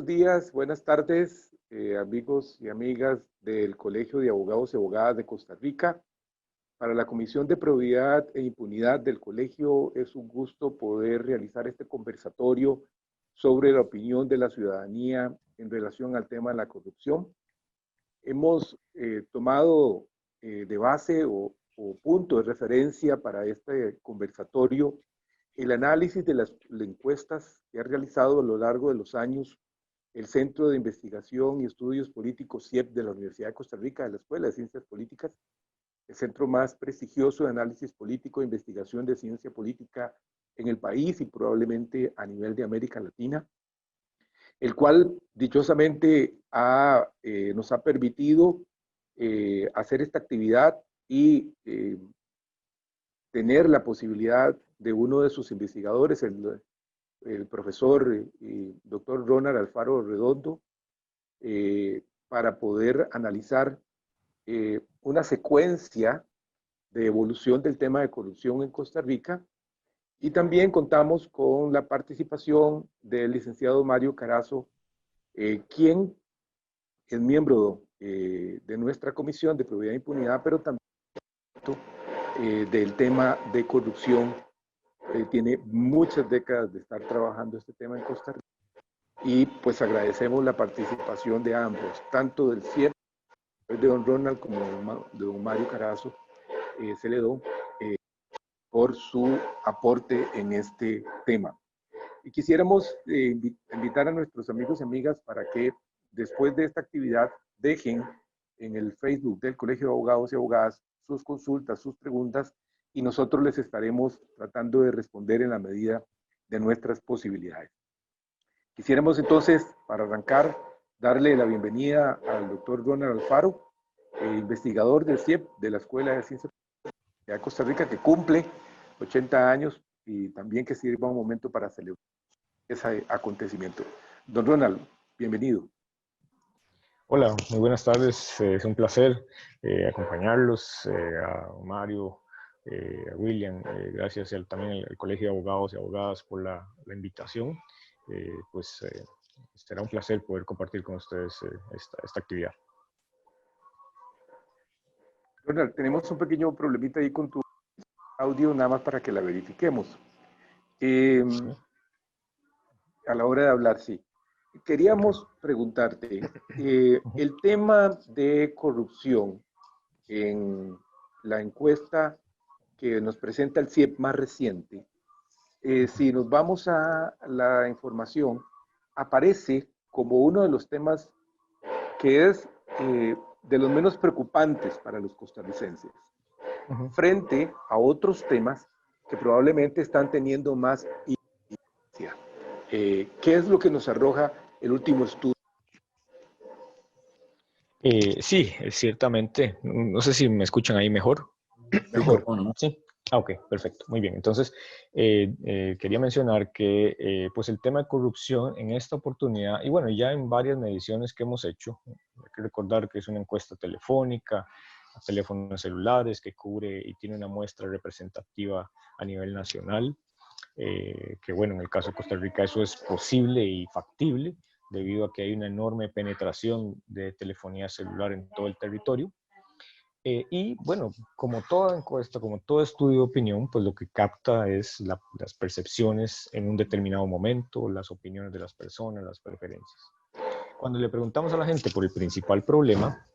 días, buenas tardes, amigos y amigas del Colegio de Abogados y Abogadas de Costa Rica. Para la Comisión de Probidad e Impunidad del Colegio es un gusto poder realizar este conversatorio sobre la opinión de la ciudadanía en relación al tema de la corrupción. Hemos tomado de base o punto de referencia para este conversatorio el análisis de las encuestas que ha realizado a lo largo de los años el Centro de Investigación y Estudios Políticos CIEP de la Universidad de Costa Rica, de la Escuela de Ciencias Políticas, el centro más prestigioso de análisis político e investigación de ciencia política en el país y probablemente a nivel de América Latina, el cual dichosamente nos ha permitido hacer esta actividad y tener la posibilidad de uno de sus investigadores, el profesor y doctor Ronald Alfaro Redondo, para poder analizar una secuencia de evolución del tema de corrupción en Costa Rica. Y también contamos con la participación del licenciado Mario Carazo, quien es miembro de nuestra Comisión de Probidad e Impunidad, pero también del tema de corrupción. Tiene muchas décadas de estar trabajando este tema en Costa Rica. Y pues agradecemos la participación de ambos, tanto del CIEP, de don Ronald, como de don Mario Carazo, Celedón, por su aporte en este tema. Y quisiéramos invitar a nuestros amigos y amigas para que después de esta actividad dejen en el Facebook del Colegio de Abogados y Abogadas sus consultas, sus preguntas, y nosotros les estaremos tratando de responder en la medida de nuestras posibilidades. Quisiéramos entonces, para arrancar, darle la bienvenida al doctor Ronald Alfaro, investigador del CIEP de la Escuela de Ciencias de Costa Rica, que cumple 80 años y también que sirva un momento para celebrar ese acontecimiento. Don Ronald, bienvenido. Hola, muy buenas tardes. Es un placer acompañarlos, a Mario, a William, gracias también al Colegio de Abogados y Abogadas por la invitación. Será un placer poder compartir con ustedes esta actividad. Ronald, tenemos un pequeño problemita ahí con tu audio, nada más para que la verifiquemos. Sí. A la hora de hablar, sí. Queríamos preguntarte, el tema de corrupción en la encuesta que nos presenta el CIEP más reciente, si nos vamos a la información, aparece como uno de los temas que es de los menos preocupantes para los costarricenses, frente a otros temas que probablemente están teniendo más incidencia. ¿Qué es lo que nos arroja el último estudio? Sí, ciertamente. No sé si me escuchan ahí mejor. Mejor. Sí. Ok, perfecto. Muy bien. Entonces, quería mencionar que pues el tema de corrupción en esta oportunidad, y bueno, ya en varias mediciones que hemos hecho, hay que recordar que es una encuesta telefónica, a teléfonos celulares, que cubre y tiene una muestra representativa a nivel nacional, que bueno, en el caso de Costa Rica eso es posible y factible, debido a que hay una enorme penetración de telefonía celular en todo el territorio. Y bueno, como toda encuesta, como todo estudio de opinión, pues lo que capta es las percepciones en un determinado momento, las opiniones de las personas, las preferencias. Cuando le preguntamos a la gente por el principal problema,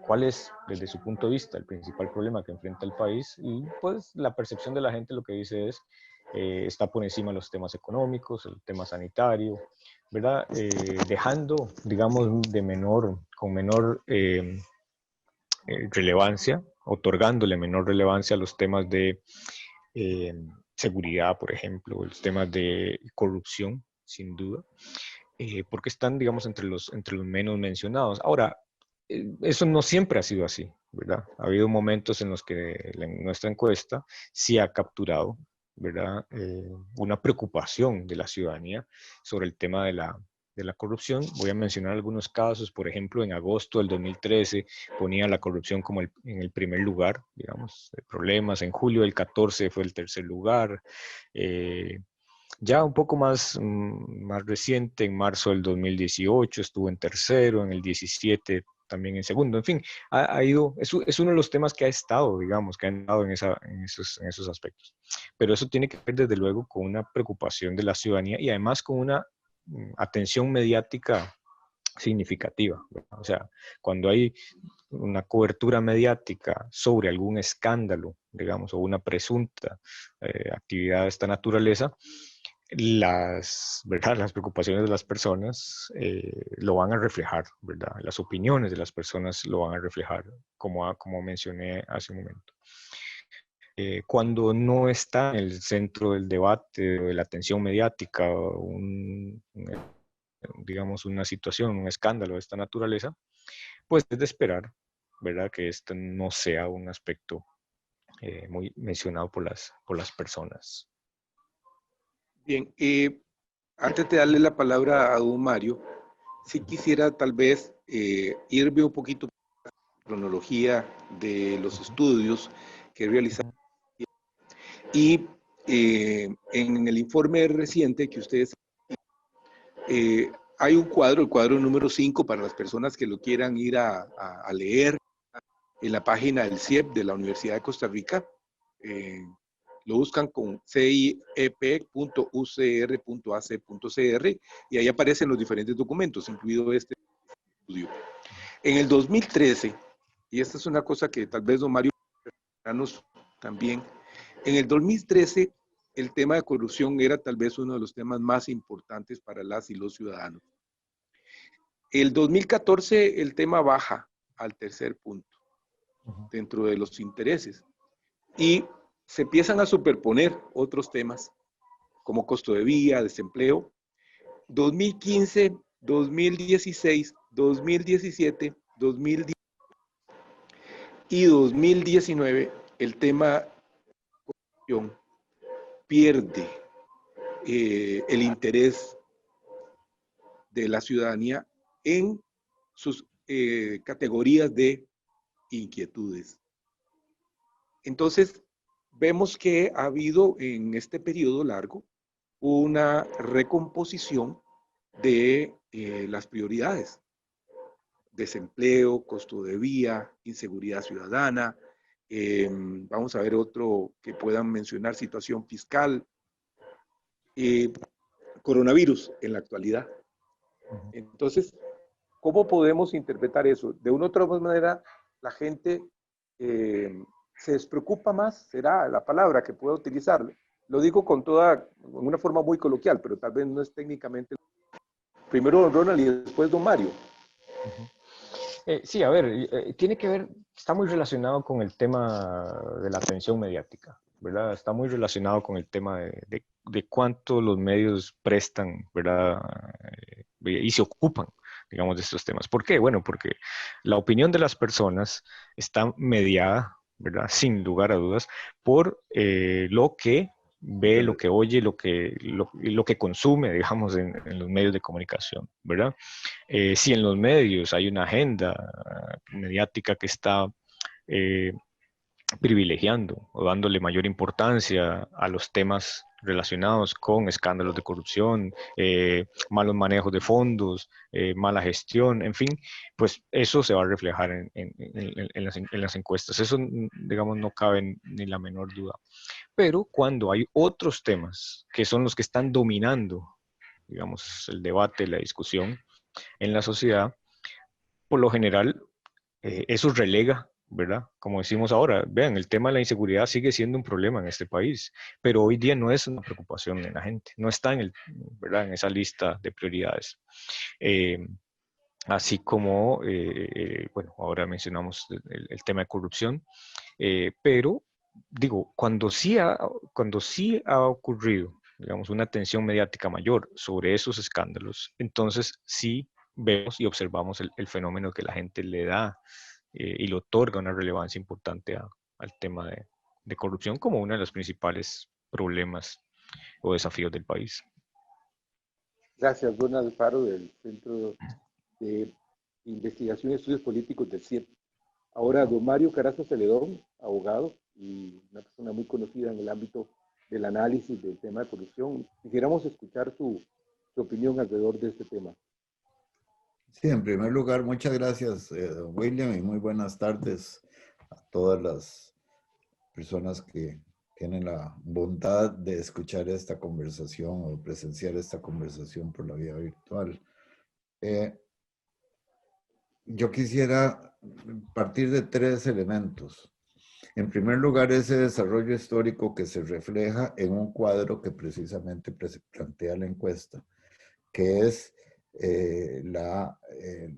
cuál es, desde su punto de vista, el principal problema que enfrenta el país, y pues la percepción de la gente lo que dice es, está por encima de los temas económicos, el tema sanitario, ¿verdad? Dejando, digamos, con menor relevancia, otorgándole menor relevancia a los temas de seguridad, por ejemplo, los temas de corrupción, sin duda, porque están, digamos, entre los menos mencionados. Ahora, eso no siempre ha sido así, ¿verdad? Ha habido momentos en los que nuestra encuesta sí ha capturado, ¿verdad? Una preocupación de la ciudadanía sobre el tema de la corrupción. Voy a mencionar algunos casos. Por ejemplo, en agosto del 2013 ponía la corrupción como en el primer lugar, digamos, de problemas. En julio del 14 fue el tercer lugar. Ya un poco más, más reciente, en marzo del 2018 estuvo en tercero, en el 17 también en segundo, en fin, ha ido, es uno de los temas que ha estado, digamos, que ha estado en esos aspectos. Pero eso tiene que ver desde luego con una preocupación de la ciudadanía y además con una atención mediática significativa, ¿verdad? O sea, cuando hay una cobertura mediática sobre algún escándalo, digamos, o una presunta actividad de esta naturaleza, ¿verdad? Las preocupaciones de las personas lo van a reflejar, ¿verdad? Las opiniones de las personas lo van a reflejar, como mencioné hace un momento. Cuando no está en el centro del debate o de la atención mediática, digamos, una situación, un escándalo de esta naturaleza, pues es de esperar, ¿verdad? Que este no sea un aspecto muy mencionado por las personas. Bien, antes de darle la palabra a don Mario, sí quisiera tal vez irme un poquito por la cronología de los estudios que realizaron. Y en el informe reciente que ustedes hay un cuadro, el cuadro número 5, para las personas que lo quieran ir a leer en la página del CIEP de la Universidad de Costa Rica. Lo buscan con ciep.ucr.ac.cr y ahí aparecen los diferentes documentos, incluido este estudio. En el 2013, y esta es una cosa que tal vez don Mario también, en el 2013 el tema de corrupción era tal vez uno de los temas más importantes para las y los ciudadanos. El 2014 el tema baja al tercer punto dentro de los intereses y se empiezan a superponer otros temas como costo de vía, desempleo. 2015, 2016, 2017, 2010 y 2019 el tema corrupción pierde el interés de la ciudadanía en sus categorías de inquietudes. Entonces, vemos que ha habido en este periodo largo una recomposición de las prioridades. Desempleo, costo de vía, inseguridad ciudadana. Vamos a ver otro que puedan mencionar, situación fiscal. Coronavirus en la actualidad. Entonces, ¿cómo podemos interpretar eso? De una u otra manera, la gente se despreocupa más, será la palabra que puedo utilizar. Lo digo con una forma muy coloquial, pero tal vez no es técnicamente. Primero don Ronald y después don Mario. Sí, a ver, tiene que ver, está muy relacionado con el tema de la atención mediática, ¿verdad? Está muy relacionado con el tema de cuánto los medios prestan, ¿verdad? Y se ocupan, digamos, de estos temas. ¿Por qué? Bueno, porque la opinión de las personas está mediada, ¿verdad? Sin lugar a dudas, por lo que ve, lo que oye, lo que consume, digamos, en los medios de comunicación, ¿verdad? Si en los medios hay una agenda mediática que está eh, privilegiando o dándole mayor importancia a los temas relacionados con escándalos de corrupción, malos manejos de fondos, mala gestión, en fin, pues eso se va a reflejar en las encuestas. Eso, digamos, no cabe ni la menor duda. Pero cuando hay otros temas que son los que están dominando, digamos, el debate, la discusión en la sociedad, por lo general, eso relega, ¿verdad? Como decimos ahora, vean, el tema de la inseguridad sigue siendo un problema en este país, pero hoy día no es una preocupación en la gente, no está ¿verdad? En esa lista de prioridades. Eh, Así como, bueno, ahora mencionamos el tema de corrupción, pero digo, cuando sí ha ocurrido, digamos, una atención mediática mayor sobre esos escándalos, entonces sí vemos y observamos el fenómeno que la gente le da y le otorga una relevancia importante al tema de corrupción como uno de los principales problemas o desafíos del país. Gracias, Ronald Alfaro, del Centro de Investigación y Estudios Políticos del CIEP. Ahora, don Mario Carazo Celedón, abogado y una persona muy conocida en el ámbito del análisis del tema de corrupción. Quisiéramos escuchar su opinión alrededor de este tema. Sí, en primer lugar, muchas gracias, don William, y muy buenas tardes a todas las personas que tienen la bondad de escuchar esta conversación o presenciar esta conversación por la vía virtual. Yo quisiera partir de tres elementos. En primer lugar, ese desarrollo histórico que se refleja en un cuadro que precisamente plantea la encuesta, que es la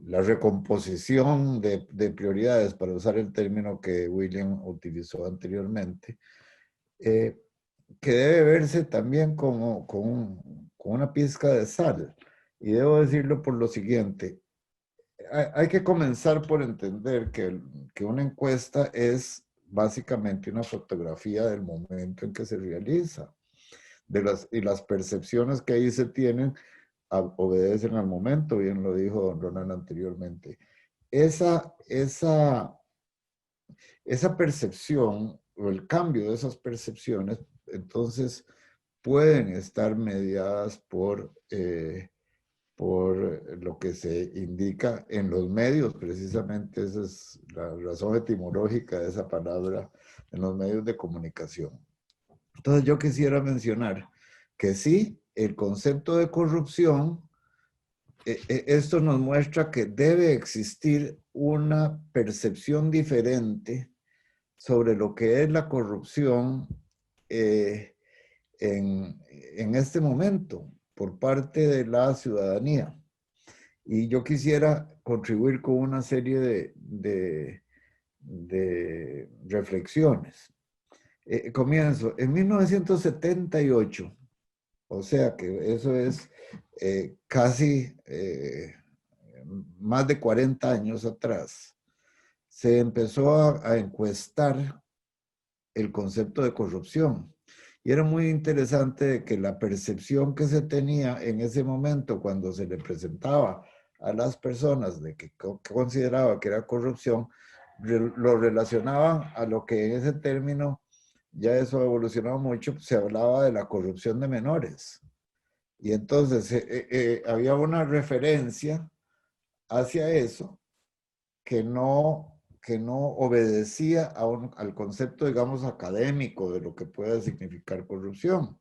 recomposición de prioridades, para usar el término que William utilizó anteriormente, que debe verse también como con una pizca de sal. Y debo decirlo por lo siguiente. Hay que comenzar por entender que una encuesta es básicamente una fotografía del momento en que se realiza. Y las percepciones que ahí se tienen obedecen al momento, bien lo dijo don Ronald anteriormente. Esa percepción o el cambio de esas percepciones, entonces, pueden estar mediadas por lo que se indica en los medios, precisamente esa es la razón etimológica de esa palabra, en los medios de comunicación. Entonces yo quisiera mencionar que sí, el concepto de corrupción, esto nos muestra que debe existir una percepción diferente sobre lo que es la corrupción en este momento por parte de la ciudadanía. Y yo quisiera contribuir con una serie de reflexiones. Comienzo. En 1978, o sea que eso es casi más de 40 años atrás, se empezó a encuestar el concepto de corrupción. Y era muy interesante que la percepción que se tenía en ese momento cuando se le presentaba a las personas de que consideraba que era corrupción, lo relacionaban a lo que en ese término, ya eso ha evolucionado mucho, se hablaba de la corrupción de menores. Y entonces había una referencia hacia eso que no obedecía al concepto, digamos, académico de lo que puede significar corrupción.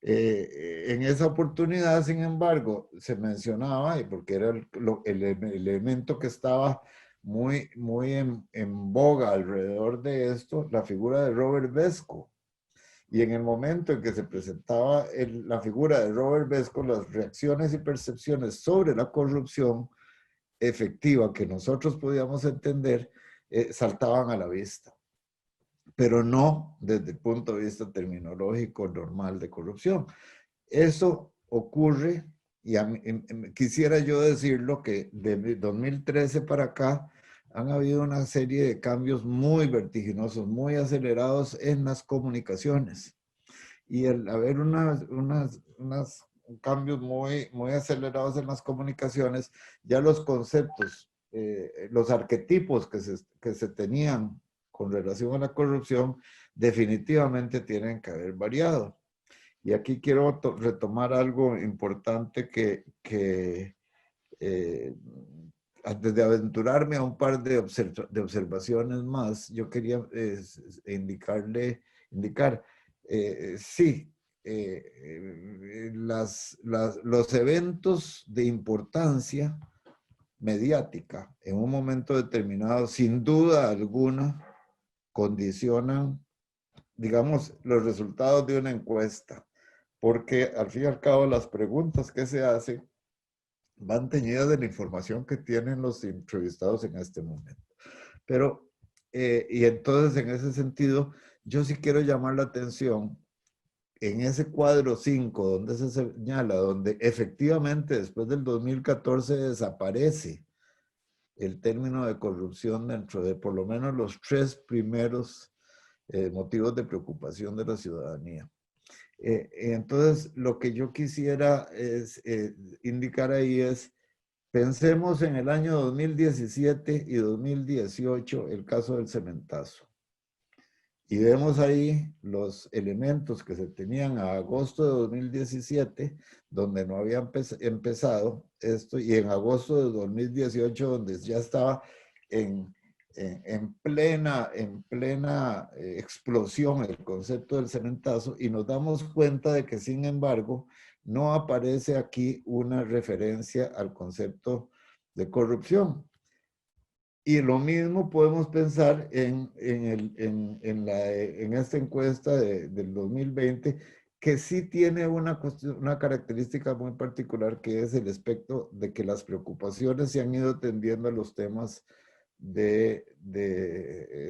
En esa oportunidad, sin embargo, se mencionaba, y porque era el elemento que estaba muy en boga alrededor de esto, la figura de Robert Vesco. Y en el momento en que se presentaba la figura de Robert Vesco, las reacciones y percepciones sobre la corrupción efectiva que nosotros podíamos entender, saltaban a la vista, pero no desde el punto de vista terminológico normal de corrupción. Eso ocurre, y quisiera yo decirlo, que de 2013 para acá han habido una serie de cambios muy vertiginosos, muy acelerados en las comunicaciones. Y el haber unos cambios muy acelerados en las comunicaciones, ya los conceptos, los arquetipos que se tenían con relación a la corrupción, definitivamente tienen que haber variado. Y aquí quiero retomar algo importante que antes de aventurarme a un par de observaciones más, yo quería indicar, sí, los eventos de importancia mediática en un momento determinado, sin duda alguna, condicionan, digamos, los resultados de una encuesta, porque al fin y al cabo las preguntas que se hacen van teñidas de la información que tienen los entrevistados en este momento. Pero, y entonces en ese sentido, yo sí quiero llamar la atención en ese cuadro 5, donde se señala, donde efectivamente después del 2014 desaparece el término de corrupción dentro de por lo menos los 3 primeros motivos de preocupación de la ciudadanía. Entonces, lo que yo quisiera indicar ahí es, pensemos en el año 2017 y 2018, el caso del cementazo. Y vemos ahí los elementos que se tenían a agosto de 2017, donde no había empezado esto, y en agosto de 2018, donde ya estaba en plena explosión el concepto del cementazo, y nos damos cuenta de que, sin embargo, no aparece aquí una referencia al concepto de corrupción. Y lo mismo podemos pensar en esta encuesta del 2020, que sí tiene una característica muy particular, que es el aspecto de que las preocupaciones se han ido tendiendo a los temas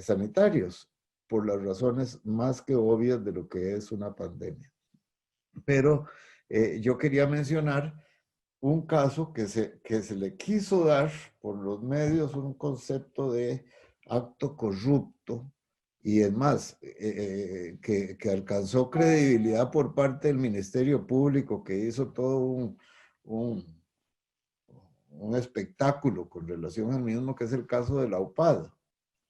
sanitarios, por las razones más que obvias de lo que es una pandemia. Pero yo quería mencionar un caso que se le quiso dar por los medios, un concepto de acto corrupto, y es más, que alcanzó credibilidad por parte del Ministerio Público, que hizo todo un, un espectáculo con relación al mismo, que es el caso de la UPAD,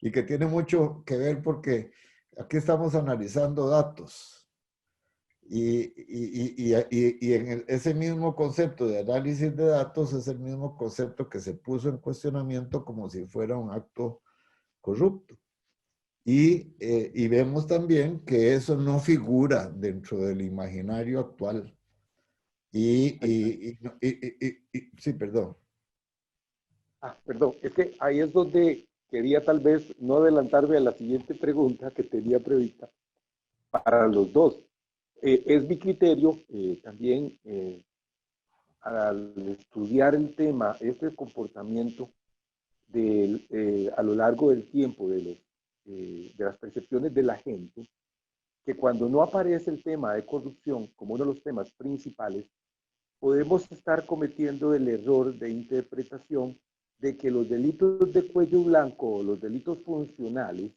y que tiene mucho que ver porque aquí estamos analizando datos. Y en ese mismo concepto de análisis de datos es el mismo concepto que se puso en cuestionamiento como si fuera un acto corrupto. Y vemos también que eso no figura dentro del imaginario actual. Sí, perdón. Perdón, es que ahí es donde quería tal vez no adelantarme a la siguiente pregunta que tenía prevista para los dos. Es mi criterio también al estudiar el tema, este comportamiento a lo largo del tiempo de las percepciones de la gente, que cuando no aparece el tema de corrupción como uno de los temas principales, podemos estar cometiendo el error de interpretación de que los delitos de cuello blanco o los delitos funcionales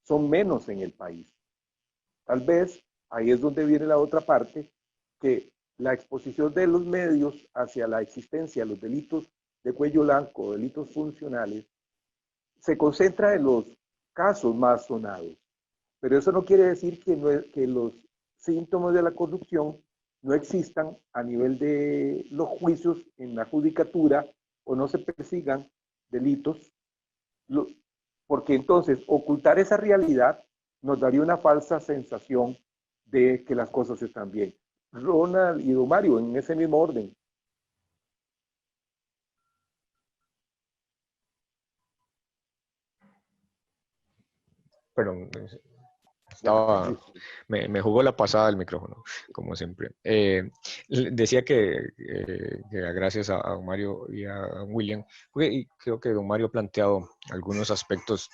son menos en el país. Tal vez ahí es donde viene la otra parte, que la exposición de los medios hacia la existencia de los delitos de cuello blanco, delitos funcionales, se concentra en los casos más sonados. Pero eso no quiere decir que los síntomas de la corrupción no existan a nivel de los juicios en la judicatura o no se persigan delitos, porque entonces ocultar esa realidad nos daría una falsa sensación de que las cosas están bien. Ronald y Don Mario, en ese mismo orden. Perdón, me jugó la pasada el micrófono, como siempre. Decía que gracias a don Mario y a don William, y creo que don Mario ha planteado algunos aspectos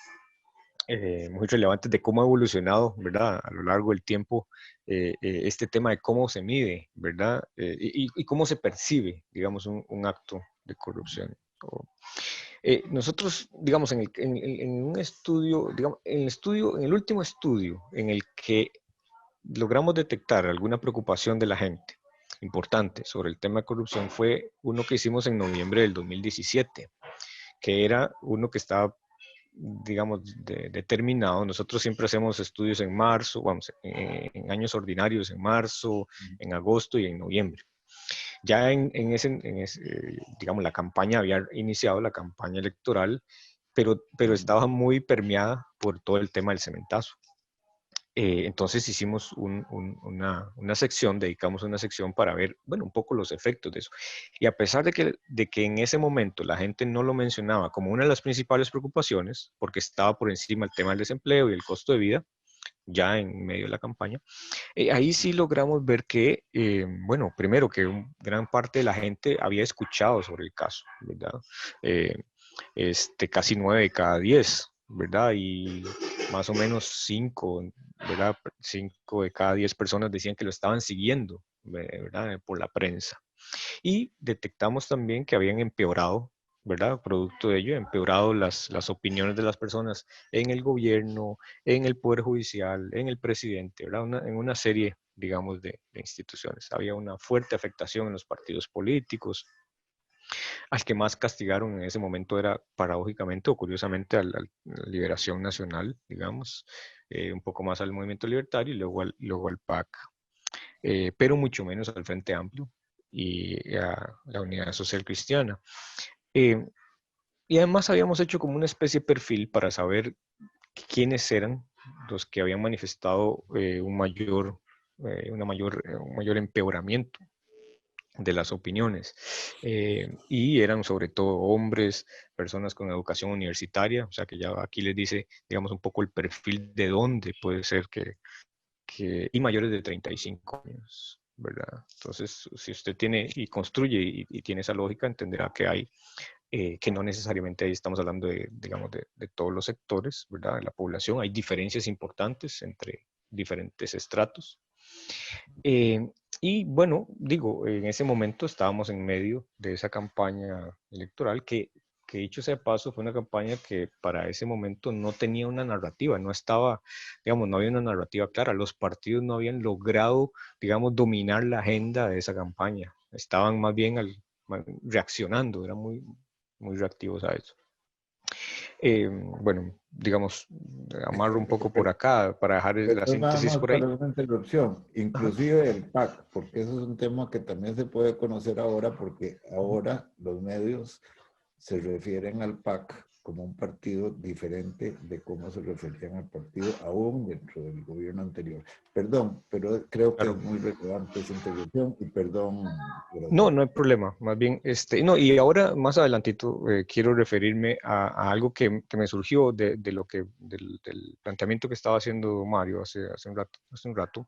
muy relevantes de cómo ha evolucionado, ¿verdad? A lo largo del tiempo, este tema de cómo se mide, ¿verdad? Y cómo se percibe, digamos, un acto de corrupción. Nosotros, digamos, en un estudio, digamos, en el último estudio en el que logramos detectar alguna preocupación de la gente importante sobre el tema de corrupción fue uno que hicimos en noviembre del 2017, que era uno que estaba, digamos, determinado. Nosotros siempre hacemos estudios en marzo, vamos, en años ordinarios, en marzo, en agosto y en noviembre. Ya digamos, la campaña había iniciado, la campaña electoral, pero estaba muy permeada por todo el tema del cementazo. Entonces hicimos una sección, dedicamos una sección para ver, bueno, un poco los efectos de eso. Y a pesar de que en ese momento la gente no lo mencionaba como una de las principales preocupaciones, porque estaba por encima el tema del desempleo y el costo de vida, ya en medio de la campaña, ahí sí logramos ver que, bueno, primero que gran parte de la gente había escuchado sobre el caso, ¿verdad? Casi 9 de cada 10, ¿verdad? Y más o menos 5, ¿verdad? 5 de cada 10 personas decían que lo estaban siguiendo, ¿verdad? Por la prensa. Y detectamos también que habían empeorado, ¿verdad? Producto de ello, empeorado las opiniones de las personas en el gobierno, en el Poder Judicial, en el presidente, ¿verdad? En una serie, digamos, de instituciones. Había una fuerte afectación en los partidos políticos. Al que más castigaron en ese momento era, paradójicamente o curiosamente, a la Liberación Nacional, digamos, un poco más al movimiento libertario y luego al PAC, pero mucho menos al Frente Amplio y a la Unidad Social Cristiana. Eh, y además habíamos hecho como una especie de perfil para saber quiénes eran los que habían manifestado un mayor empeoramiento de las opiniones. Y eran sobre todo hombres, personas con educación universitaria, o sea que ya aquí les dice, digamos, un poco el perfil de dónde puede ser y mayores de 35 años, ¿verdad? Entonces, si usted tiene y construye y tiene esa lógica, entenderá que hay, que no necesariamente ahí estamos hablando de, digamos, de todos los sectores, ¿verdad? De la población, hay diferencias importantes entre diferentes estratos. Y bueno, digo, en ese momento estábamos en medio de esa campaña electoral que dicho sea de paso, fue una campaña que para ese momento no tenía una narrativa, no estaba, digamos, no había una narrativa clara. Los partidos no habían logrado, digamos, dominar la agenda de esa campaña. Estaban más bien reaccionando, eran muy reactivos a eso. Bueno, digamos, amarro un poco por acá para dejar la Perdón, nada síntesis más por ahí. para una interrupción, Ajá. inclusive el PAC, porque eso es un tema que también se puede conocer ahora, porque ahora los medios se refieren al PAC como un partido diferente de cómo se referían al partido aún dentro del gobierno anterior. Perdón, pero creo que es Claro. muy relevante esa interrupción y perdón por No, hacerlo. no hay problema. Más bien, no, y ahora más adelantito quiero referirme a algo que me surgió de lo del planteamiento que estaba haciendo Mario hace un rato,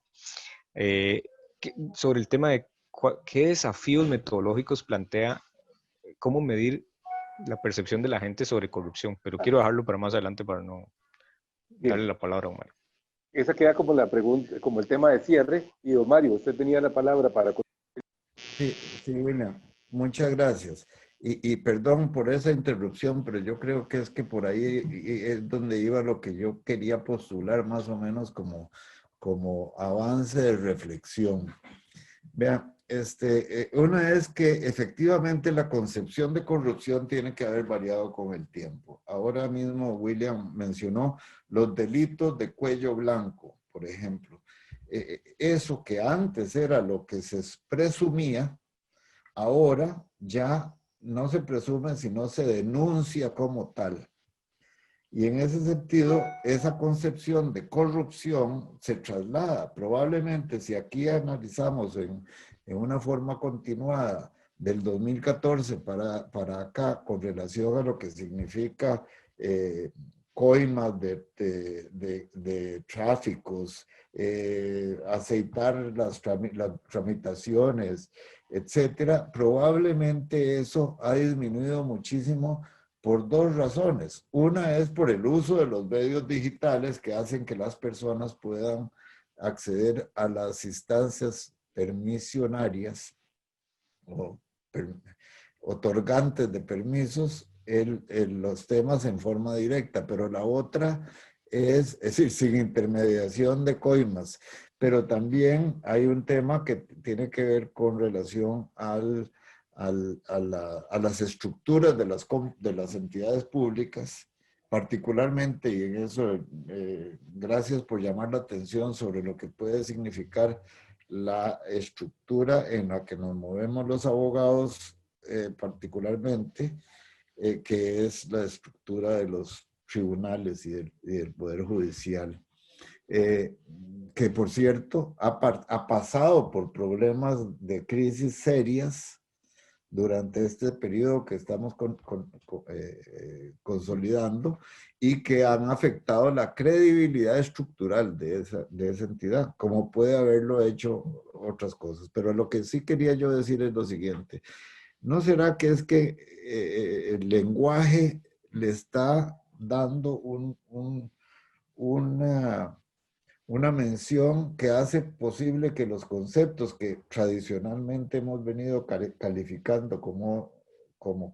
sobre el tema de qué desafíos metodológicos plantea, cómo medir la percepción de la gente sobre corrupción, pero quiero dejarlo para más adelante para no darle Bien, la palabra a Mario. esa queda como la pregunta, como el tema de cierre. Y don Mario, usted tenía la palabra para... Sí, sí, William, muchas gracias. Y perdón por esa interrupción, pero yo creo que es que por ahí es donde iba lo que yo quería postular más o menos como avance de reflexión. Vean, una es que efectivamente la concepción de corrupción tiene que haber variado con el tiempo. Ahora mismo William mencionó los delitos de cuello blanco, por ejemplo. Eso que antes era lo que se presumía, ahora ya no se presume, sino se denuncia como tal. Y en ese sentido, esa concepción de corrupción se traslada. Probablemente si aquí analizamos en una forma continuada del 2014 para acá con relación a lo que significa coimas de tráficos, aceitar las tramitaciones, etcétera, probablemente eso ha disminuido muchísimo por dos razones. Una es por el uso de los medios digitales que hacen que las personas puedan acceder a las instancias permisionarias o otorgantes de permisos los temas en forma directa, pero la otra es decir, sin intermediación de coimas. Pero también hay un tema que tiene que ver con relación a las estructuras de las entidades públicas, particularmente, y en eso gracias por llamar la atención sobre lo que puede significar la estructura en la que nos movemos los abogados, particularmente, que es la estructura de los tribunales y del Poder Judicial. Que por cierto ha pasado por problemas de crisis serias durante este periodo que estamos consolidando y que han afectado la credibilidad estructural de esa entidad, como puede haberlo hecho otras cosas. Pero lo que sí quería yo decir es lo siguiente. ¿No será que es que el lenguaje le está dando una mención que hace posible que los conceptos que tradicionalmente hemos venido calificando como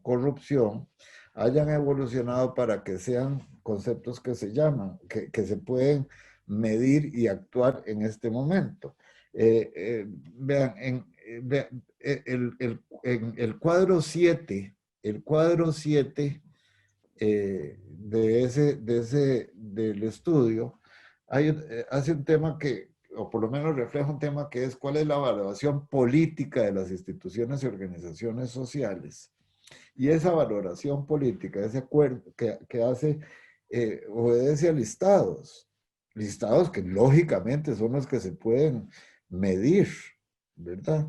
corrupción hayan evolucionado para que sean conceptos que se llaman, que se pueden medir y actuar en este momento? Vean, en el cuadro 7, del estudio, hace un tema que, o por lo menos refleja un tema que es cuál es la valoración política de las instituciones y organizaciones sociales. Y esa valoración política, ese acuerdo que hace, obedece a listados que lógicamente son los que se pueden medir, ¿verdad?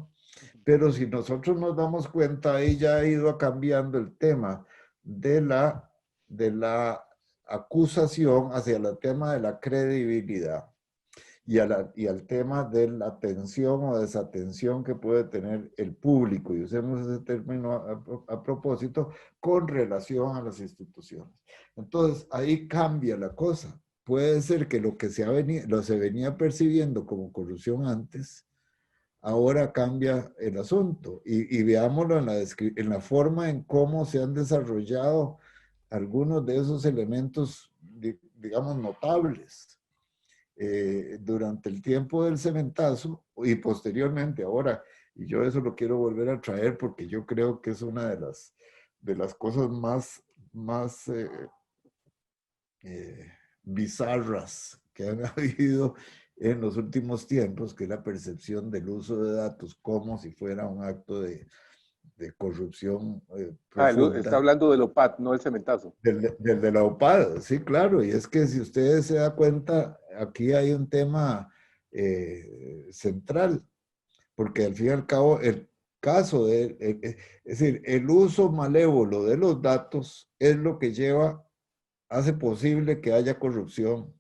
Pero si nosotros nos damos cuenta, ahí ya ha ido cambiando el tema de la acusación hacia el tema de la credibilidad y al tema de la atención o desatención que puede tener el público, y usemos ese término a propósito, con relación a las instituciones. Entonces, ahí cambia la cosa. Puede ser que lo que se venía percibiendo como corrupción antes, ahora cambia el asunto. Y veámoslo en la forma en cómo se han desarrollado algunos de esos elementos, digamos, notables. Durante el tiempo del cementazo y posteriormente ahora, y yo eso lo quiero volver a traer porque yo creo que es una de las cosas más bizarras que han habido en los últimos tiempos, que es la percepción del uso de datos como si fuera un acto de corrupción profunda. Está hablando del OPAT, no del cementazo. Del de la OPAD, sí, claro. Y es que si ustedes se dan cuenta, aquí hay un tema central, porque al fin y al cabo el caso es decir, el uso malévolo de los datos es lo que hace posible que haya corrupción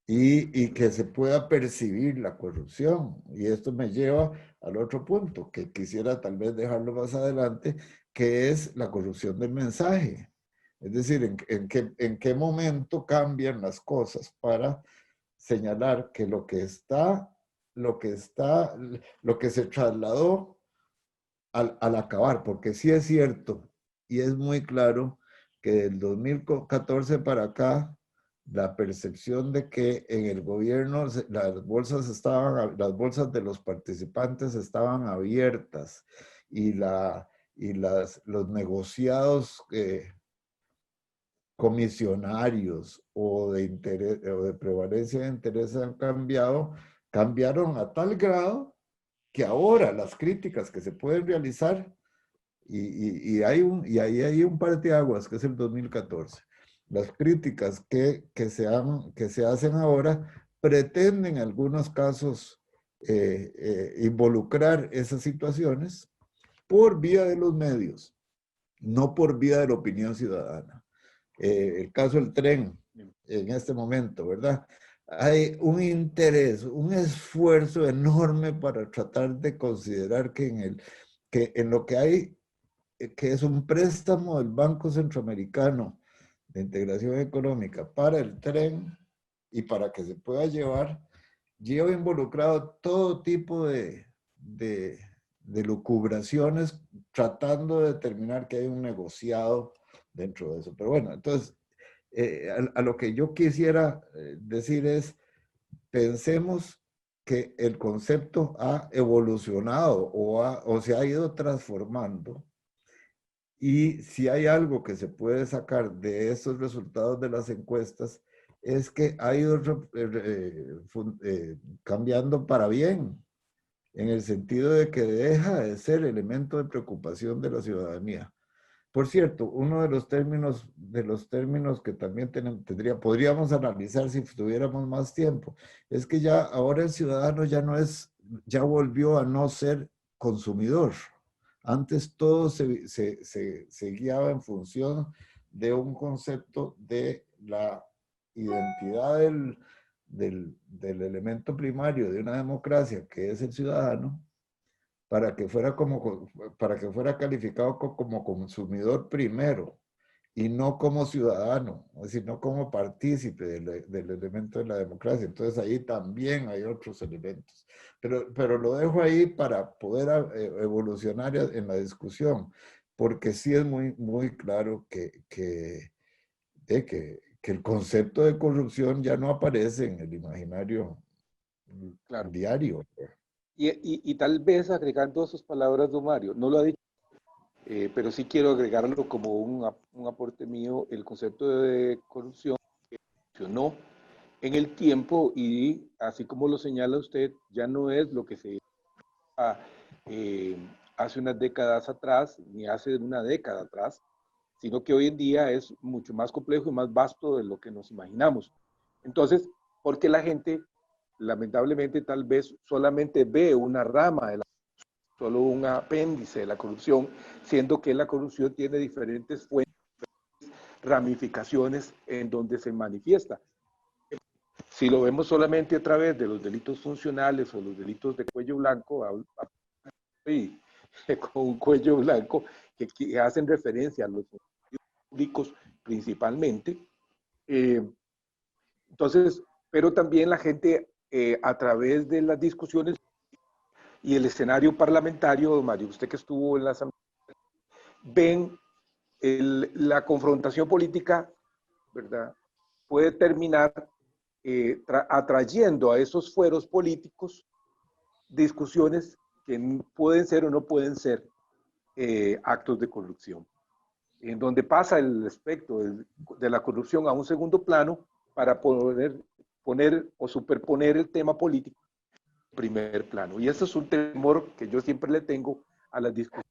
y que se pueda percibir la corrupción. Y esto me lleva al otro punto, que quisiera tal vez dejarlo más adelante, que es la corrupción del mensaje. Es decir, en qué momento cambian las cosas para señalar que lo que se trasladó al acabar, porque sí es cierto y es muy claro que del 2014 para acá, la percepción de que en el gobierno las bolsas de los participantes estaban abiertas y los negociados comisionarios o de prevalencia de intereses cambiaron a tal grado que ahora las críticas que se pueden realizar, y ahí hay un parteaguas que es el 2014. Las críticas que se hacen ahora pretenden en algunos casos involucrar esas situaciones por vía de los medios, no por vía de la opinión ciudadana. El caso del tren en este momento, ¿verdad? Hay un interés, un esfuerzo enorme para tratar de considerar que en lo que hay, que es un préstamo del Banco Centroamericano de Integración Económica para el tren y para que se pueda lleva involucrado todo tipo de lucubraciones tratando de determinar que hay un negociado dentro de eso. Pero bueno, entonces, a lo que yo quisiera decir es, pensemos que el concepto ha evolucionado o se ha ido transformando, y si hay algo que se puede sacar de esos resultados de las encuestas es que ha ido cambiando para bien, en el sentido de que deja de ser elemento de preocupación de la ciudadanía. Por cierto, uno de los términos que también podríamos analizar si tuviéramos más tiempo, es que ya ahora el ciudadano ya volvió a no ser consumidor. Antes todo se guiaba en función de un concepto de la identidad del elemento primario de una democracia, que es el ciudadano, para que fuera calificado como consumidor primero y no como ciudadano, es decir, no como partícipe del elemento de la democracia. Entonces ahí también hay otros elementos. Pero lo dejo ahí para poder evolucionar en la discusión, porque sí es muy, muy claro que el concepto de corrupción ya no aparece en el imaginario diario. Y tal vez agregando a sus palabras, don Mario, no lo ha dicho, pero sí quiero agregarlo como un aporte mío, el concepto de corrupción que funcionó en el tiempo y así como lo señala usted, ya no es lo que se eh, hace unas décadas atrás, ni hace una década atrás, sino que hoy en día es mucho más complejo y más vasto de lo que nos imaginamos. Entonces, porque la gente, lamentablemente, tal vez solamente ve una rama de la solo un apéndice de la corrupción, siendo que la corrupción tiene diferentes fuentes, ramificaciones en donde se manifiesta. Si lo vemos solamente a través de los delitos funcionales o los delitos de cuello blanco, y con un cuello blanco que hacen referencia a los públicos principalmente. Entonces, pero también la gente a través de las discusiones y el escenario parlamentario, Mario, usted que estuvo en la asamblea, ven la confrontación política, ¿verdad? Puede terminar atrayendo a esos fueros políticos discusiones que pueden ser o no pueden ser actos de corrupción, en donde pasa el aspecto de la corrupción a un segundo plano para poner o superponer el tema político en primer plano. Y eso es un temor que yo siempre le tengo a las discusiones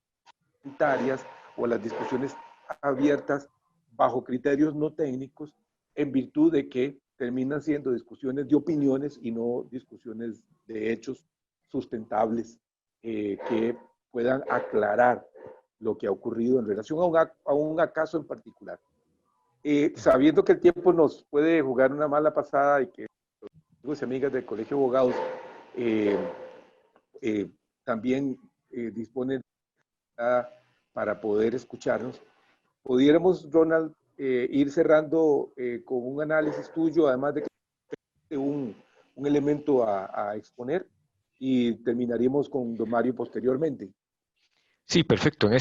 parlamentarias o a las discusiones abiertas bajo criterios no técnicos, en virtud de que terminan siendo discusiones de opiniones y no discusiones de hechos sustentables que puedan aclarar lo que ha ocurrido en relación a un caso en particular. Sabiendo que el tiempo nos puede jugar una mala pasada y que amigos y amigas del Colegio de Abogados eh, también disponen para poder escucharnos, pudiéramos, Ronald, ir cerrando con un análisis tuyo, además de que un elemento a exponer, y terminaríamos con don Mario posteriormente. Sí, perfecto. En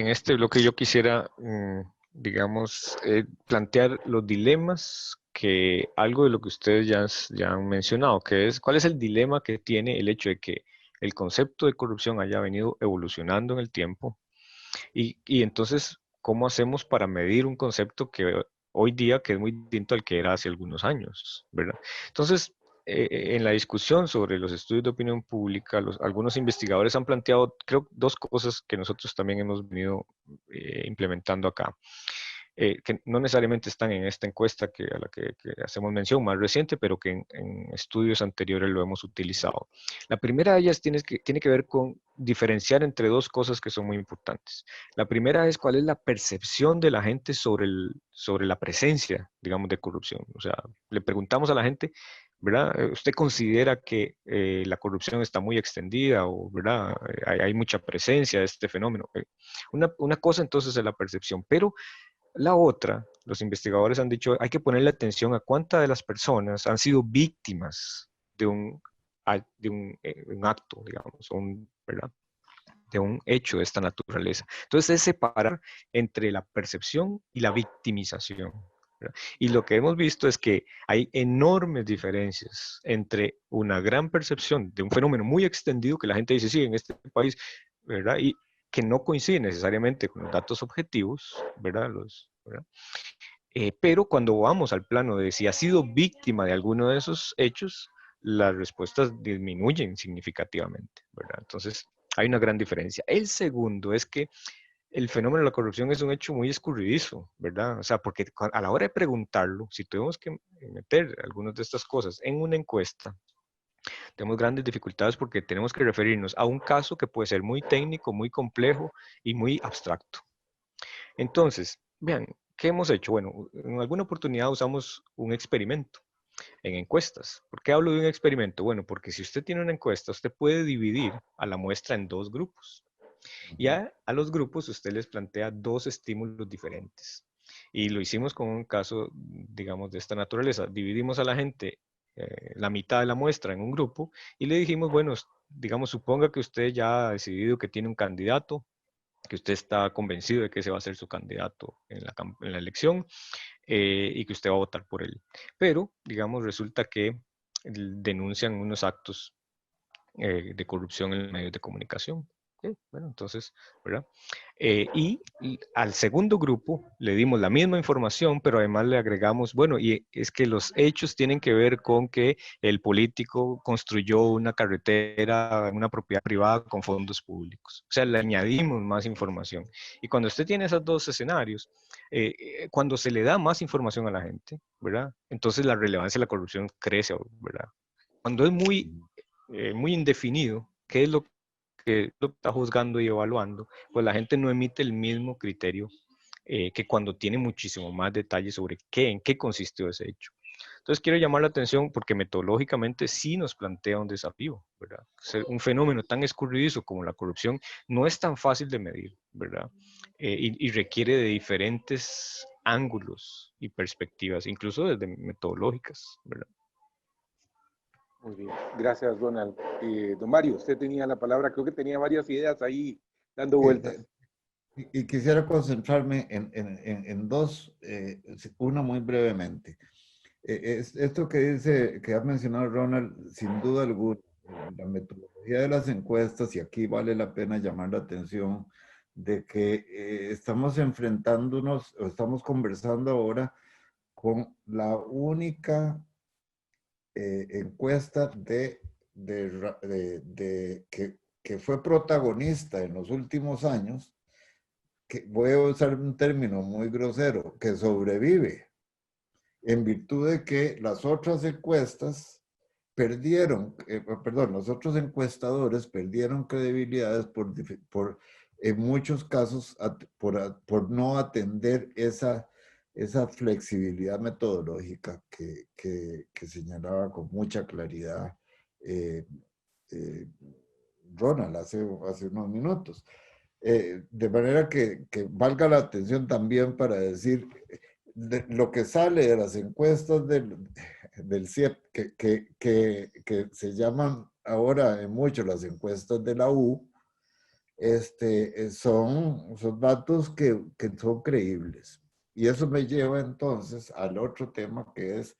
este bloque yo quisiera, digamos, plantear los dilemas que algo de lo que ustedes ya han mencionado, que es cuál es el dilema que tiene el hecho de que el concepto de corrupción haya venido evolucionando en el tiempo y entonces, ¿cómo hacemos para medir un concepto que hoy día que es muy distinto al que era hace algunos años, ¿verdad? Entonces, en la discusión sobre los estudios de opinión pública, algunos investigadores han planteado, creo, dos cosas que nosotros también hemos venido implementando acá. Que no necesariamente están en esta encuesta a la que hacemos mención más reciente, pero que en estudios anteriores lo hemos utilizado. La primera de ellas tiene que ver con diferenciar entre dos cosas que son muy importantes. La primera es cuál es la percepción de la gente sobre la presencia, digamos, de corrupción. O sea, le preguntamos a la gente, ¿verdad? ¿Usted considera que la corrupción está muy extendida o, ¿verdad? Hay mucha presencia de este fenómeno. Una cosa entonces es la percepción, pero la otra, los investigadores han dicho, hay que ponerle atención a cuántas de las personas han sido víctimas de un acto, digamos, ¿verdad? De un hecho de esta naturaleza. Entonces es separar entre la percepción y la victimización, ¿verdad? Y lo que hemos visto es que hay enormes diferencias entre una gran percepción de un fenómeno muy extendido que la gente dice, sí, en este país, ¿verdad? Y que no coincide necesariamente con los datos objetivos, ¿verdad? ¿Verdad? Pero cuando vamos al plano de si ha sido víctima de alguno de esos hechos, las respuestas disminuyen significativamente, ¿verdad? Entonces, hay una gran diferencia. El segundo es que el fenómeno de la corrupción es un hecho muy escurridizo, ¿verdad? O sea, porque a la hora de preguntarlo, si tuvimos que meter algunas de estas cosas en una encuesta, tenemos grandes dificultades porque tenemos que referirnos a un caso que puede ser muy técnico, muy complejo y muy abstracto. Entonces, vean, ¿qué hemos hecho? Bueno, en alguna oportunidad usamos un experimento en encuestas. ¿Por qué hablo de un experimento? Bueno, porque si usted tiene una encuesta, usted puede dividir a la muestra en dos grupos. Y a los grupos usted les plantea dos estímulos diferentes. Y lo hicimos con un caso, digamos, de esta naturaleza. Dividimos a la gente, la mitad de la muestra en un grupo y le dijimos, bueno, digamos, suponga que usted ya ha decidido que tiene un candidato, que usted está convencido de que ese va a ser su candidato en la elección y que usted va a votar por él. Pero, digamos, resulta que denuncian unos actos de corrupción en los medios de comunicación. Bueno, entonces, ¿verdad? Y al segundo grupo le dimos la misma información, pero además le agregamos, bueno, y es que los hechos tienen que ver con que el político construyó una carretera, una propiedad privada con fondos públicos. O sea, le añadimos más información. Y cuando usted tiene esos dos escenarios, cuando se le da más información a la gente, ¿verdad? Entonces la relevancia de la corrupción crece, ¿verdad? Cuando es muy indefinido, ¿qué es lo que lo está juzgando y evaluando? Pues la gente no emite el mismo criterio que cuando tiene muchísimo más detalles sobre en qué consistió ese hecho. Entonces quiero llamar la atención porque metodológicamente sí nos plantea un desafío, ¿verdad? Un fenómeno tan escurridizo como la corrupción no es tan fácil de medir, ¿verdad? Y requiere de diferentes ángulos y perspectivas, incluso desde metodológicas, ¿verdad? Muy bien, gracias, Ronald. Don Mario, usted tenía la palabra, creo que tenía varias ideas ahí dando vueltas. Y quisiera concentrarme en dos, una muy brevemente. Esto que dice, que ha mencionado Ronald, sin duda alguna, la metodología de las encuestas, y aquí vale la pena llamar la atención de que estamos enfrentándonos, o estamos conversando ahora con la única encuesta que fue protagonista en los últimos años, que voy a usar un término muy grosero, que sobrevive, en virtud de que las otras encuestas los otros encuestadores perdieron credibilidades en muchos casos, por no atender esa flexibilidad metodológica que señalaba con mucha claridad eh, eh, Ronald hace unos minutos. De manera que valga la atención también para decir lo que sale de las encuestas del CIEP, que se llaman ahora en mucho las encuestas de la U, son datos que son creíbles. Y eso me lleva entonces al otro tema que es,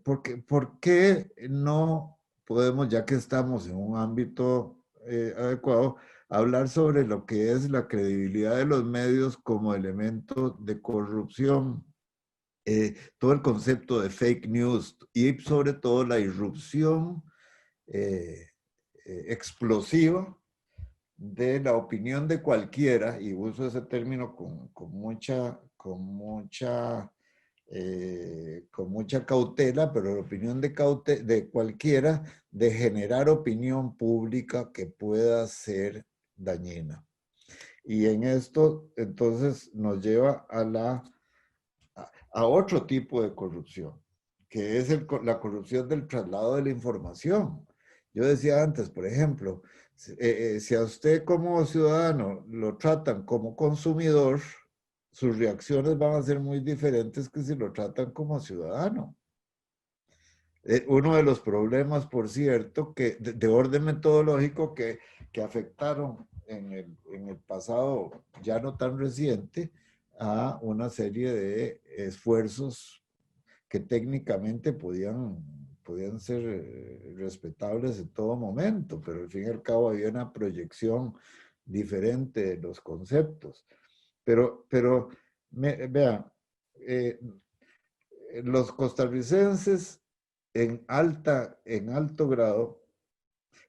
¿por qué no podemos, ya que estamos en un ámbito adecuado, hablar sobre lo que es la credibilidad de los medios como elemento de corrupción? Todo el concepto de fake news y sobre todo la irrupción explosiva de la opinión de cualquiera, y uso ese término con mucha cautela, pero la opinión de cualquiera, de generar opinión pública que pueda ser dañina. Y en esto, entonces, nos lleva a otro tipo de corrupción, que es la corrupción del traslado de la información. Yo decía antes, por ejemplo, si a usted como ciudadano lo tratan como consumidor, sus reacciones van a ser muy diferentes que si lo tratan como ciudadano. Uno de los problemas, por cierto, de orden metodológico que afectaron en el pasado ya no tan reciente a una serie de esfuerzos que técnicamente podían ser respetables en todo momento, pero al fin y al cabo había una proyección diferente de los conceptos. Pero vean, los costarricenses en alto grado,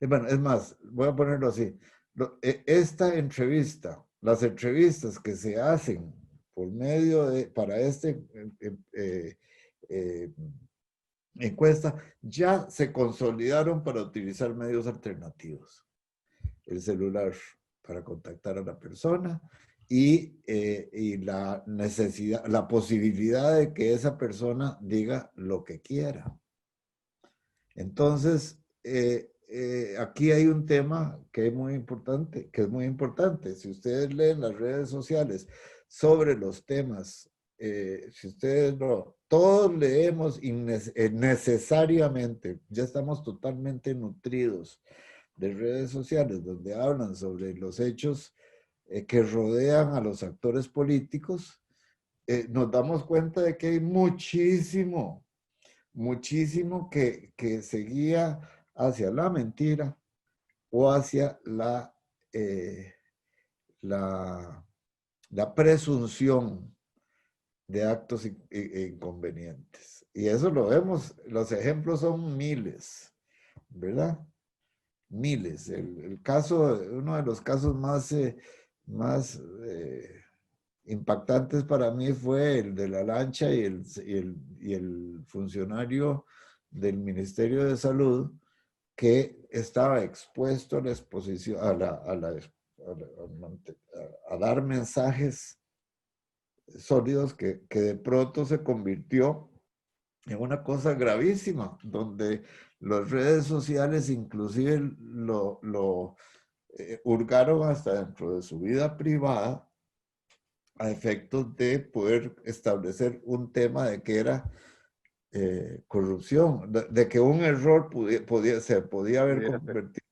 bueno, es más, voy a ponerlo así, esta entrevista, las entrevistas que se hacen por medio para encuesta, ya se consolidaron para utilizar medios alternativos. El celular para contactar a la persona y la necesidad, la posibilidad de que esa persona diga lo que quiera. Entonces, aquí hay un tema que es muy importante, Si ustedes leen las redes sociales sobre los temas, si ustedes todos leemos necesariamente, ya estamos totalmente nutridos de redes sociales donde hablan sobre los hechos que rodean a los actores políticos, nos damos cuenta de que hay muchísimo que seguía hacia la mentira o hacia la presunción de actos inconvenientes. Y eso lo vemos, los ejemplos son miles, ¿verdad? Miles. Uno de los casos más impactantes para mí fue el de la lancha y el funcionario del Ministerio de Salud que estaba expuesto a la exposición, a dar mensajes sólidos que de pronto se convirtió en una cosa gravísima, donde las redes sociales inclusive lo hurgaron hasta dentro de su vida privada a efectos de poder establecer un tema de que era corrupción, de que un error se podía haber convertido.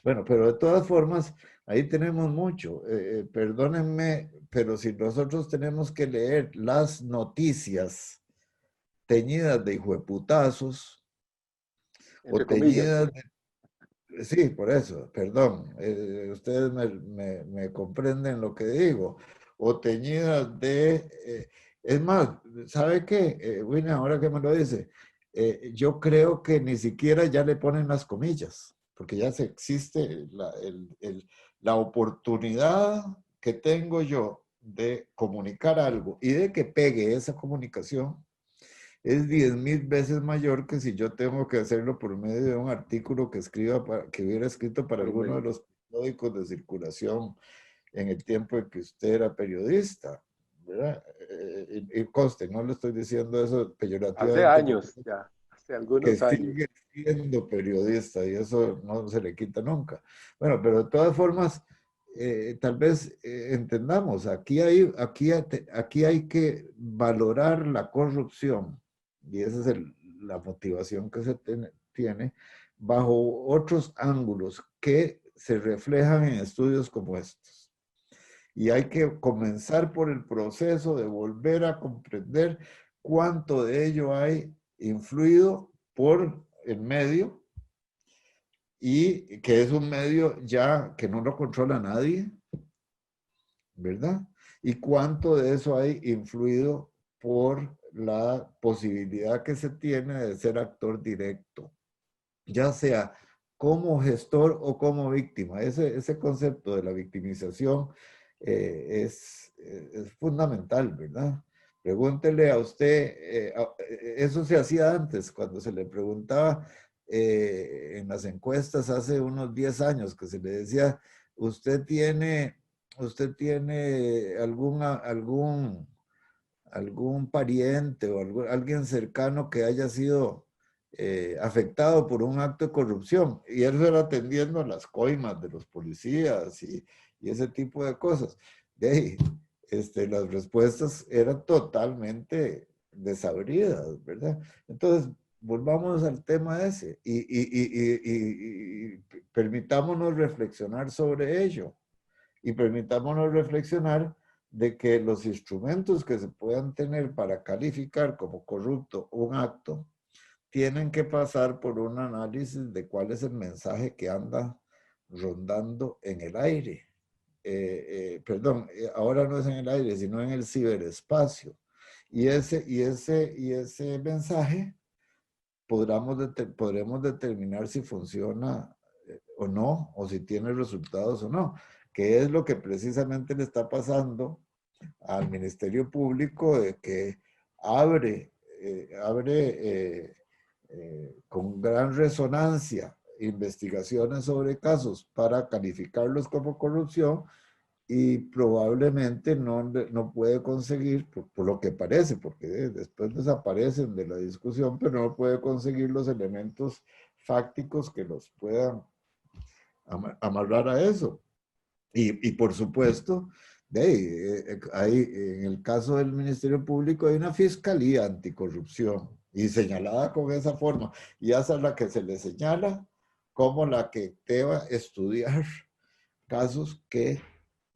Bueno, pero de todas formas, ahí tenemos mucho. Perdónenme, pero si nosotros tenemos que leer las noticias teñidas de hijueputazos o teñidas de... Sí, por eso, perdón. Ustedes me comprenden lo que digo. O teñidas de... es más, ¿sabe qué? Winnie, ahora que me lo dice, yo creo que ni siquiera ya le ponen las comillas, porque ya existe la oportunidad que tengo yo de comunicar algo y de que pegue esa comunicación es 10,000 veces mayor que si yo tengo que hacerlo por medio de un artículo que que hubiera escrito para alguno de los periódicos de circulación en el tiempo en que usted era periodista, ¿verdad? Y conste, no le estoy diciendo eso peyorativamente. Hace años ya, hace algunos años. Que sigue siendo periodista y eso no se le quita nunca. Bueno, pero de todas formas, tal vez entendamos, aquí hay que valorar la corrupción y esa es la motivación que se tiene bajo otros ángulos que se reflejan en estudios como estos. Y hay que comenzar por el proceso de volver a comprender cuánto de ello hay influido por el medio y que es un medio ya que no lo controla nadie, ¿verdad? Y cuánto de eso hay influido por la posibilidad que se tiene de ser actor directo, ya sea como gestor o como víctima. Ese concepto de la victimización es fundamental, ¿verdad? Pregúntele a usted, eso se hacía antes, cuando se le preguntaba en las encuestas hace unos 10 años, que se le decía, ¿usted tiene algún pariente o alguien cercano que haya sido afectado por un acto de corrupción? Y él era atendiendo las coimas de los policías y ese tipo de cosas. De ahí, las respuestas eran totalmente desabridas, ¿verdad? Entonces, volvamos al tema ese y permitámonos reflexionar sobre ello y permitámonos reflexionar de que los instrumentos que se puedan tener para calificar como corrupto un acto tienen que pasar por un análisis de cuál es el mensaje que anda rondando en el aire. Ahora no es en el aire, sino en el ciberespacio. Y ese mensaje podremos determinar si funciona o no, o si tiene resultados o no, que es lo que precisamente le está pasando al Ministerio Público, de que abre con gran resonancia investigaciones sobre casos para calificarlos como corrupción y probablemente no puede conseguir, por lo que parece, porque después desaparecen de la discusión, pero no puede conseguir los elementos fácticos que los puedan amarrar a eso. Y por supuesto, en el caso del Ministerio Público hay una fiscalía anticorrupción y señalada con esa forma. Y esa es la que se le señala como la que deba estudiar casos que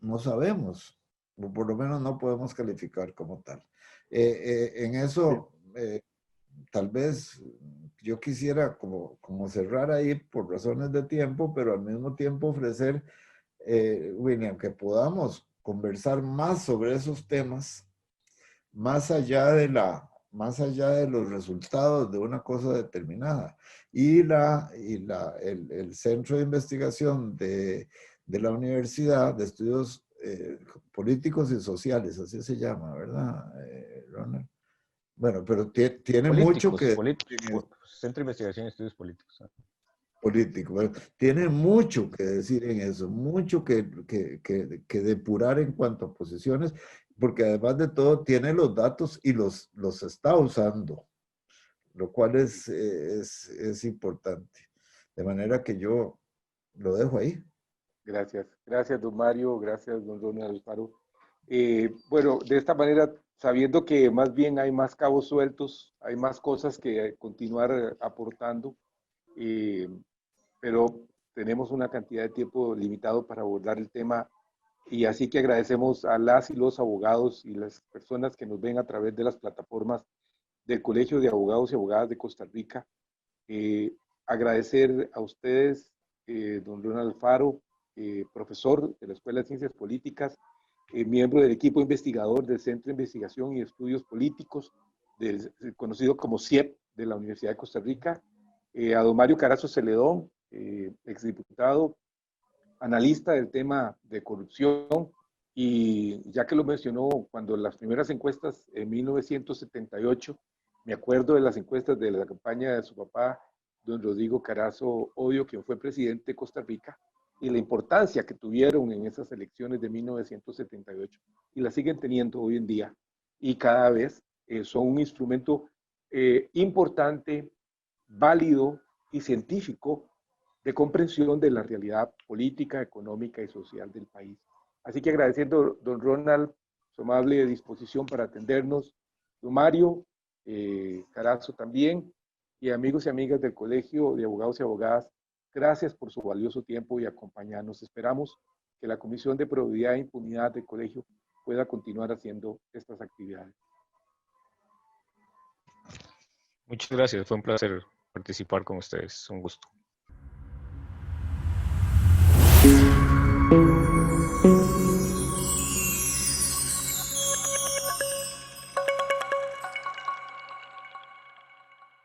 no sabemos, o por lo menos no podemos calificar como tal. En eso, tal vez yo quisiera como cerrar ahí por razones de tiempo, pero al mismo tiempo ofrecer, William, que podamos conversar más sobre esos temas, más allá de los resultados de una cosa determinada. Y el centro de investigación de la universidad, de estudios políticos y sociales, así se llama, ¿verdad, Ronald? Bueno, pero tiene mucho que decir. Centro de Investigación y Estudios Políticos. Político, bueno, tiene mucho que decir en eso, mucho que depurar en cuanto a posiciones, porque además de todo tiene los datos y los está usando, lo cual es importante. De manera que yo lo dejo ahí. Gracias. Gracias, don Mario. Gracias, don Ronald Alfaro. Bueno, de esta manera, sabiendo que más bien hay más cabos sueltos, hay más cosas que continuar aportando, pero tenemos una cantidad de tiempo limitado para abordar el tema, y así que agradecemos a las y los abogados y las personas que nos ven a través de las plataformas del Colegio de Abogados y Abogadas de Costa Rica. Agradecer a ustedes, don Ronald Alfaro, profesor de la Escuela de Ciencias Políticas, miembro del equipo investigador del Centro de Investigación y Estudios Políticos, conocido como CIEP de la Universidad de Costa Rica, a don Mario Carazo Celedón, exdiputado, analista del tema de corrupción, y ya que lo mencionó, cuando las primeras encuestas en 1978, me acuerdo de las encuestas de la campaña de su papá, don Rodrigo Carazo Odio, quien fue presidente de Costa Rica, y la importancia que tuvieron en esas elecciones de 1978, y la siguen teniendo hoy en día, y cada vez son un instrumento importante, válido y científico de comprensión de la realidad política, económica y social del país. Así que agradeciendo, don Ronald, su amable disposición para atendernos, don Mario Carazo también, y amigos y amigas del Colegio de Abogados y Abogadas, gracias por su valioso tiempo y acompañarnos. Esperamos que la Comisión de Probidad e Impunidad del Colegio pueda continuar haciendo estas actividades. Muchas gracias, fue un placer participar con ustedes, un gusto.